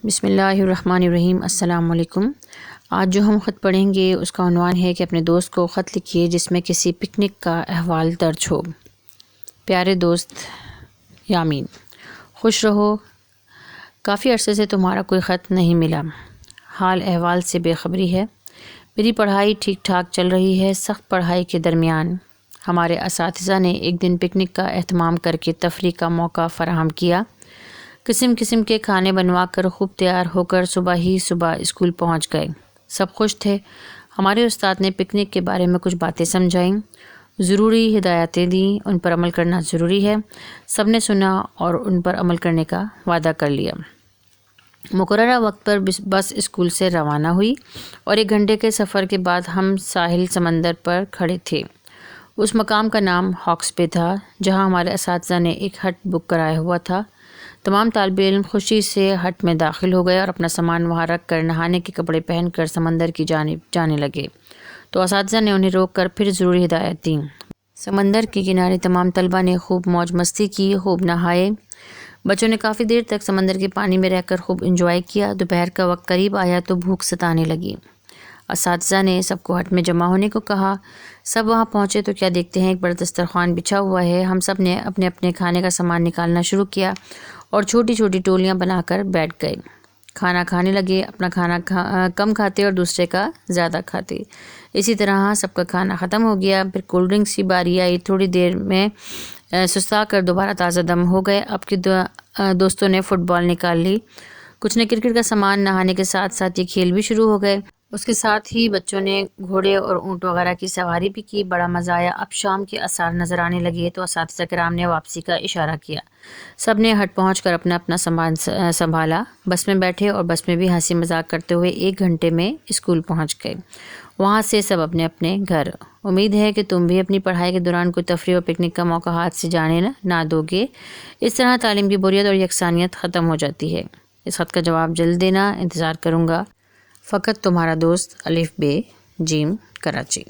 بسم اللہ الرحمن الرحیم۔ السلام علیکم۔ آج جو ہم خط پڑھیں گے اس کا عنوان ہے کہ اپنے دوست کو خط لکھیے جس میں کسی پکنک کا احوال درج ہو۔ پیارے دوست یامین، خوش رہو، کافی عرصے سے تمہارا کوئی خط نہیں ملا، حال احوال سے بے خبری ہے۔ میری پڑھائی ٹھیک ٹھاک چل رہی ہے۔ سخت پڑھائی کے درمیان ہمارے اساتذہ نے ایک دن پکنک کا اہتمام کر کے تفریح کا موقع فراہم کیا۔ قسم قسم کے کھانے بنوا کر خوب تیار ہو کر صبح اسکول پہنچ گئے۔ سب خوش تھے۔ ہمارے استاد نے پکنک کے بارے میں کچھ باتیں سمجھائیں، ضروری ہدایتیں دیں، ان پر عمل کرنا ضروری ہے۔ سب نے سنا اور ان پر عمل کرنے کا وعدہ کر لیا۔ مقررہ وقت پر بس اسکول سے روانہ ہوئی اور 1 گھنٹے کے سفر کے بعد ہم ساحل سمندر پر کھڑے تھے۔ اس مقام کا نام ہاکس بے تھا جہاں ہمارے اساتذہ نے ایک ہٹ بک کرایا ہوا تھا۔ تمام طالب علم خوشی سے ہٹ میں داخل ہو گئے اور اپنا سامان وہاں رکھ کر نہانے کے کپڑے پہن کر سمندر کی جانب جانے لگے تو اساتذہ نے انہیں روک کر پھر ضروری ہدایت دیں۔ سمندر کے کنارے تمام طلبہ نے خوب موج مستی کی، خوب نہائے۔ بچوں نے کافی دیر تک سمندر کے پانی میں رہ کر خوب انجوائے کیا۔ دوپہر کا وقت قریب آیا تو بھوک ستانے لگی۔ اساتذہ نے سب کو ہٹ میں جمع ہونے کو کہا۔ سب وہاں پہنچے تو کیا دیکھتے ہیں ایک بڑا دسترخوان بچھا ہوا ہے۔ ہم سب نے اپنے اپنے کھانے کا سامان نکالنا شروع کیا اور چھوٹی چھوٹی ٹولیاں بنا کر بیٹھ گئے۔ کھانا کھانے لگے، اپنا کھانا کم کھاتے اور دوسرے کا زیادہ کھاتے۔ اسی طرح سب کا کھانا ختم ہو گیا۔ پھر کولڈ ڈرنکس کی باری آئی۔ تھوڑی دیر میں سستا کر دوبارہ تازہ دم ہو گئے۔ اب کے دوستوں نے فٹ بال نکال لی، کچھ نے کرکٹ کا سامان۔ نہانے کے ساتھ ساتھ یہ کھیل بھی شروع ہو گئے۔ اس کے ساتھ ہی بچوں نے گھوڑے اور اونٹ وغیرہ کی سواری بھی کی۔ بڑا مزہ آیا۔ اب شام کے آثار نظر آنے لگے تو اساتذہ کرام نے واپسی کا اشارہ کیا۔ سب نے ہٹ پہنچ کر اپنا اپنا سامان سنبھالا، بس میں بیٹھے اور بس میں بھی ہنسی مذاق کرتے ہوئے 1 گھنٹے میں اسکول پہنچ گئے۔ وہاں سے سب اپنے اپنے گھر۔ امید ہے کہ تم بھی اپنی پڑھائی کے دوران کوئی تفریح اور پکنک کا موقع ہاتھ سے جانے نہ دو گے۔ اس طرح تعلیم کی بوریت اور یکسانیت ختم ہو جاتی ہے۔ اس خط کا جواب جلد دینا، انتظار کروں گا۔ فقط تمہارا دوست ا ب ج کراچی۔